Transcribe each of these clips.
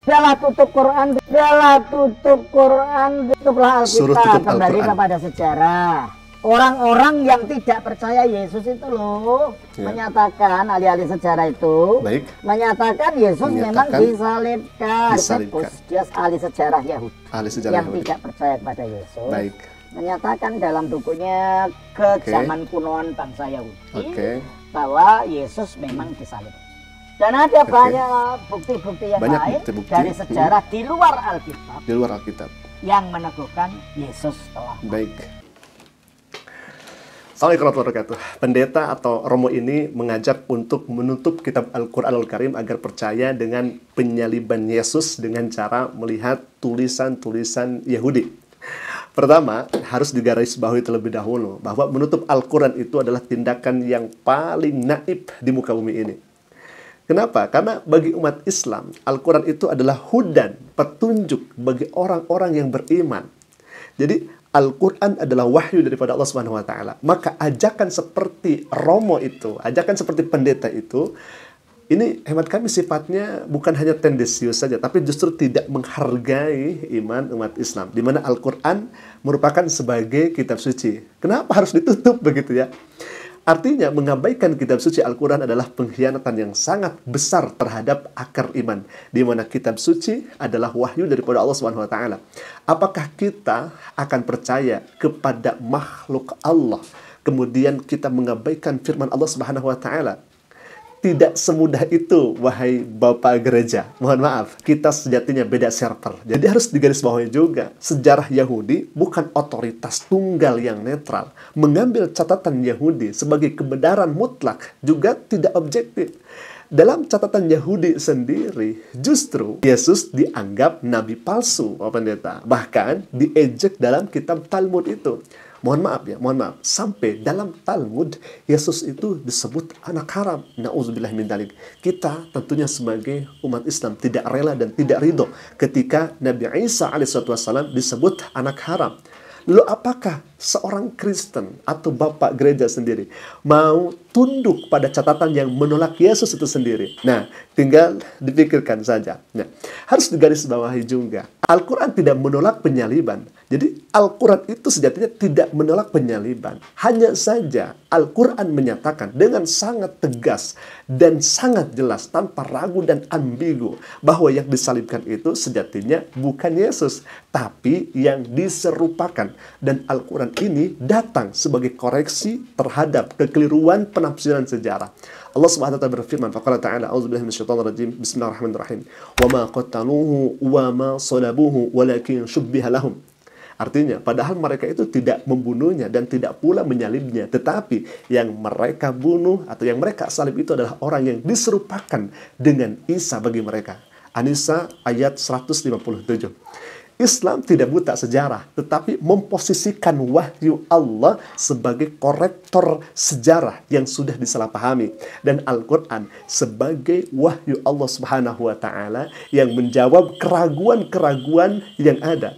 Biarlah tutup Quran, tutuplah Alkitab, kembali kepada sejarah. Orang-orang yang tidak percaya Yesus itu loh, menyatakan, ahli-ahli sejarah itu, menyatakan Yesus memang disalibkan. Dia ahli sejarah Yahudi yang tidak percaya kepada Yesus. Menyatakan dalam bukunya Kejaman Kunoan Bangsa Yahudi bahwa Yesus memang disalibkan. Dan ada banyak bukti-bukti yang lain dari sejarah di luar Alkitab, yang meneguhkan Yesus telah Assalamualaikum warahmatullahi wabarakatuh. Pendeta atau Romo ini mengajak untuk menutup kitab Al-Quranul Karim agar percaya dengan penyaliban Yesus dengan cara melihat tulisan-tulisan Yahudi. Pertama, harus digarisbawahi terlebih dahulu bahwa menutup Al-Quran itu adalah tindakan yang paling naib di muka bumi ini. Kenapa? Karena bagi umat Islam, Al-Quran itu adalah hudan, petunjuk bagi orang-orang yang beriman. Jadi, Al-Quran adalah wahyu daripada Allah Subhanahu wa Ta'ala. Maka ajakan seperti Romo itu, ajakan seperti pendeta itu, ini hemat kami sifatnya bukan hanya tendensius saja, tapi justru tidak menghargai iman umat Islam, di mana Al-Quran merupakan sebagai kitab suci. Kenapa harus ditutup begitu ya? Artinya, mengabaikan kitab suci Al-Quran adalah pengkhianatan yang sangat besar terhadap akar iman, di mana kitab suci adalah wahyu daripada Allah Subhanahu wa Ta'ala. Apakah kita akan percaya kepada makhluk Allah, kemudian kita mengabaikan firman Allah Subhanahu wa Ta'ala? Tidak semudah itu, wahai Bapak Gereja. Mohon maaf, kita sejatinya beda server. Jadi harus digarisbawahi juga, sejarah Yahudi bukan otoritas tunggal yang netral. Mengambil catatan Yahudi sebagai kebenaran mutlak juga tidak objektif. Dalam catatan Yahudi sendiri, justru Yesus dianggap nabi palsu, Bapak Pendeta. Bahkan diejek dalam kitab Talmud itu. Mohon maaf, sampai dalam Talmud Yesus itu disebut anak haram. Na'udzubillah min dzalik. Kita tentunya sebagai umat Islam tidak rela dan tidak ridho ketika Nabi Isa alaihissalam disebut anak haram. Lalu apakah seorang Kristen atau Bapak Gereja sendiri mau tunduk pada catatan yang menolak Yesus itu sendiri? Nah, tinggal dipikirkan saja. Nah, harus digarisbawahi juga, Al-Quran tidak menolak penyaliban. Jadi Al-Quran itu sejatinya tidak menolak penyaliban. Hanya saja Al-Quran menyatakan dengan sangat tegas dan sangat jelas tanpa ragu dan ambigu bahwa yang disalibkan itu sejatinya bukan Yesus, tapi yang diserupakan. Dan Al-Quran ini datang sebagai koreksi terhadap kekeliruan penafsiran sejarah. Allah Subhanahu wa Ta'ala berfirman, faqala ta'ala, a'udzubillahi minasyaitonir rajim, bismillahirrahmanirrahim. Wa ma qataluhu wa ma salabuhu walakin syubbiha lahum. Artinya, padahal mereka itu tidak membunuhnya dan tidak pula menyalibnya, tetapi yang mereka bunuh atau yang mereka salib itu adalah orang yang diserupakan dengan Isa bagi mereka. An-Nisa ayat 157. Islam tidak buta sejarah, tetapi memposisikan wahyu Allah sebagai korektor sejarah yang sudah disalahpahami. Dan Al-Quran sebagai wahyu Allah Subhanahu wa Ta'ala yang menjawab keraguan-keraguan yang ada.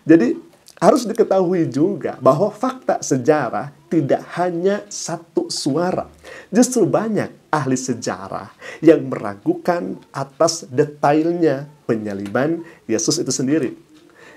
Jadi harus diketahui juga bahwa fakta sejarah tidak hanya satu suara. Justru banyak ahli sejarah yang meragukan atas detailnya penyaliban Yesus itu sendiri.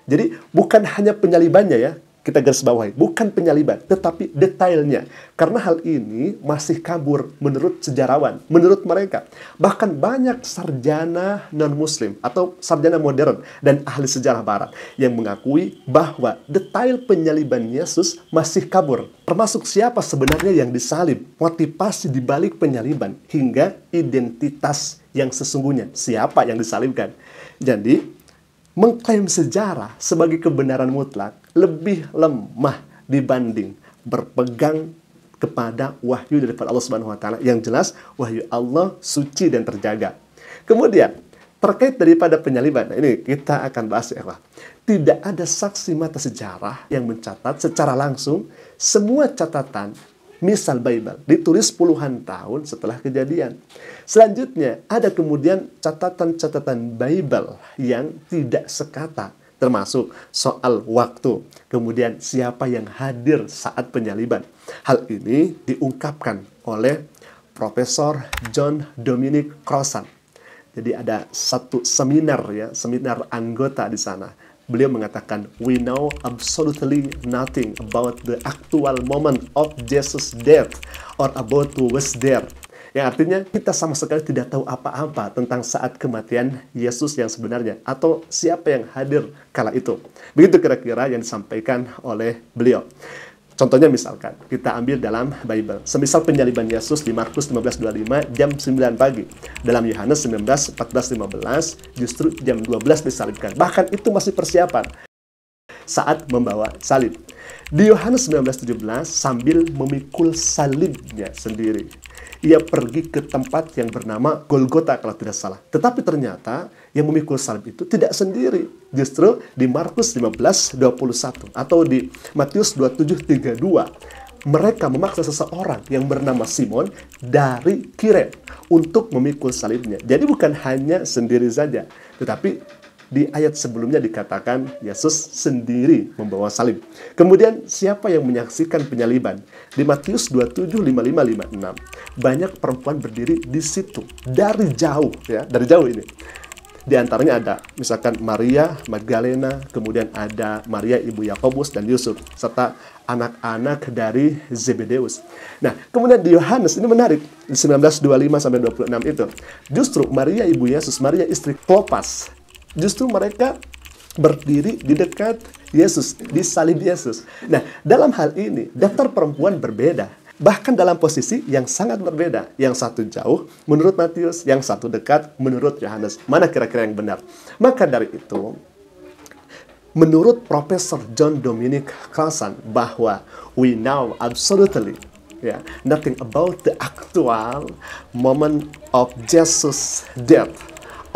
Jadi bukan hanya penyalibannya ya, kita garis bawahi, bukan penyaliban, tetapi detailnya. Karena hal ini masih kabur menurut sejarawan, menurut mereka. Bahkan banyak sarjana non-muslim atau sarjana modern dan ahli sejarah barat yang mengakui bahwa detail penyaliban Yesus masih kabur. Termasuk siapa sebenarnya yang disalib, motivasi dibalik penyaliban, hingga identitas yang sesungguhnya, siapa yang disalibkan. Jadi, mengklaim sejarah sebagai kebenaran mutlak lebih lemah dibanding berpegang kepada wahyu daripada Allah Subhanahu wa Ta'ala. Yang jelas, wahyu Allah suci dan terjaga. Kemudian, terkait daripada penyaliban, ini kita akan bahas ya, tidak ada saksi mata sejarah yang mencatat secara langsung semua catatan misal Bible ditulis puluhan tahun setelah kejadian. Selanjutnya, ada kemudian catatan-catatan Bible yang tidak sekata, termasuk soal waktu, kemudian siapa yang hadir saat penyaliban. Hal ini diungkapkan oleh Profesor John Dominic Crossan Jadi ada satu seminar ya, seminar anggota di sana. Beliau mengatakan, we know absolutely nothing about the actual moment of Jesus' death or about who was there. Yang artinya kita sama sekali tidak tahu apa-apa tentang saat kematian Yesus yang sebenarnya atau siapa yang hadir kala itu. Begitu kira-kira yang disampaikan oleh beliau. Contohnya misalkan, kita ambil dalam Bible. Semisal penyaliban Yesus di Markus 15:25 jam 9 pagi. Dalam Yohanes 19:14-15 justru jam 12 disalibkan. Bahkan itu masih persiapan saat membawa salib. Di Yohanes 19:17 sambil memikul salibnya sendiri, ia pergi ke tempat yang bernama Golgota kalau tidak salah. Tetapi ternyata yang memikul salib itu tidak sendiri. Justru di Markus 15:21 atau di Matius 27:32, mereka memaksa seseorang yang bernama Simon dari Kirene untuk memikul salibnya. Jadi bukan hanya sendiri saja, tetapi di ayat sebelumnya dikatakan Yesus sendiri membawa salib. Kemudian siapa yang menyaksikan penyaliban? Di Matius 27:55-56, banyak perempuan berdiri di situ dari jauh ya, dari jauh ini. Di antaranya ada misalkan Maria Magdalena, kemudian ada Maria ibu Yakobus dan Yusuf, serta anak-anak dari Zebedeus. Nah, kemudian di Yohanes ini menarik, di 19:25-26 itu, justru Maria ibu Yesus, Maria istri Klopas, justru mereka berdiri di dekat Yesus, di salib Yesus. Nah, dalam hal ini, daftar perempuan berbeda. Bahkan dalam posisi yang sangat berbeda. Yang satu jauh menurut Matius, yang satu dekat menurut Yohanes. Mana kira-kira yang benar? Maka dari itu, menurut Profesor John Dominic Crossan, bahwa we know absolutely nothing about the actual moment of Jesus' death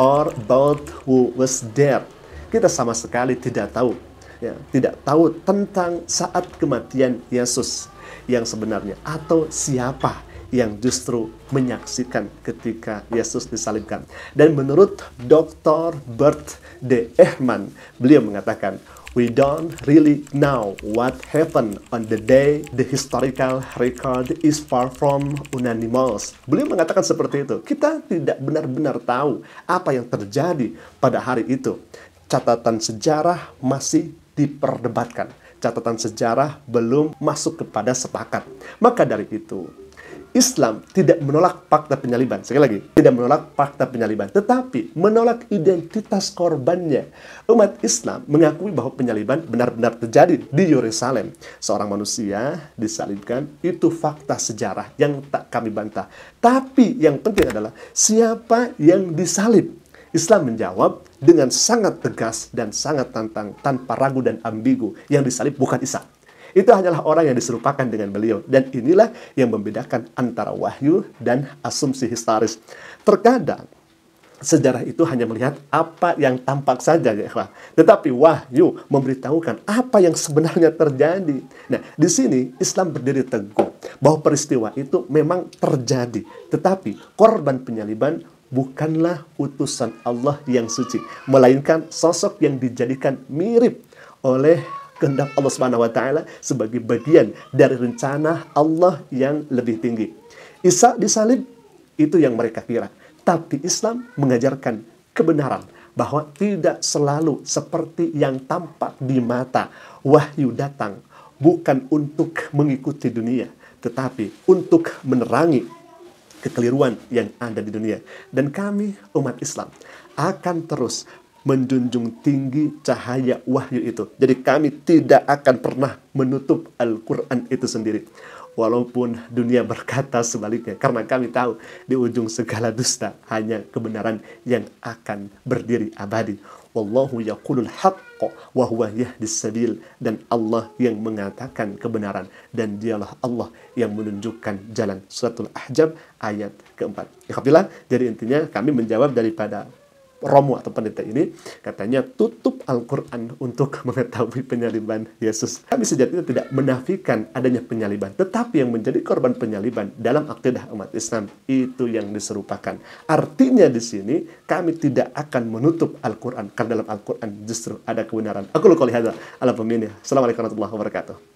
or about who was there. Kita sama sekali tidak tahu, tidak tahu tentang saat kematian Yesus yang sebenarnya atau siapa yang justru menyaksikan ketika Yesus disalibkan. Dan menurut Dr. Bert D. Ehrman, beliau mengatakan, we don't really know what happened on the day the historical record is far from unanimous. Beliau mengatakan seperti itu. Kita tidak benar-benar tahu apa yang terjadi pada hari itu. Catatan sejarah masih diperdebatkan. Catatan sejarah belum masuk kepada sepakat. Maka dari itu, Islam tidak menolak fakta penyaliban. Sekali lagi, tidak menolak fakta penyaliban, tetapi menolak identitas korbannya. Umat Islam mengakui bahwa penyaliban benar-benar terjadi di Yerusalem. Seorang manusia disalibkan, itu fakta sejarah yang tak kami bantah. Tapi yang penting adalah siapa yang disalib. Islam menjawab dengan sangat tegas dan sangat tantang, tanpa ragu dan ambigu. Yang disalib bukan Isa. Itu hanyalah orang yang diserupakan dengan beliau. Dan inilah yang membedakan antara wahyu dan asumsi historis. Terkadang, sejarah itu hanya melihat apa yang tampak saja, ya ikhwah. Tetapi wahyu memberitahukan apa yang sebenarnya terjadi. Nah, di sini Islam berdiri teguh bahwa peristiwa itu memang terjadi. Tetapi korban penyaliban bukanlah utusan Allah yang suci, melainkan sosok yang dijadikan mirip oleh kehendak Allah Subhanahu wa taala sebagai bagian dari rencana Allah yang lebih tinggi. Isa disalib, itu yang mereka kira. Tapi Islam mengajarkan kebenaran bahwa tidak selalu seperti yang tampak di mata. Wahyu datang bukan untuk mengikuti dunia, tetapi untuk menerangi kekeliruan yang ada di dunia. Dan kami, umat Islam, akan terus menjunjung tinggi cahaya wahyu itu. Jadi kami tidak akan pernah menutup Al-Quran itu sendiri. Walaupun dunia berkata sebaliknya. Karena kami tahu di ujung segala dusta hanya kebenaran yang akan berdiri abadi. Wallahu yaqulul haqqa wa huwa yahdis sabil. Dan Allah yang mengatakan kebenaran. Dan dialah Allah yang menunjukkan jalan. Suratul Ahzab ayat keempat. Alhamdulillah, jadi intinya kami menjawab daripada Romo atau pendeta ini, katanya tutup Al-Quran untuk mengetahui penyaliban Yesus. Kami sejatinya tidak menafikan adanya penyaliban, tetapi yang menjadi korban penyaliban dalam akidah umat Islam itu yang diserupakan. Artinya di sini kami tidak akan menutup Al-Quran, karena dalam Al-Quran justru ada kebenaran. Aku qouli hadza, ala pemini. Assalamualaikum warahmatullahi wabarakatuh.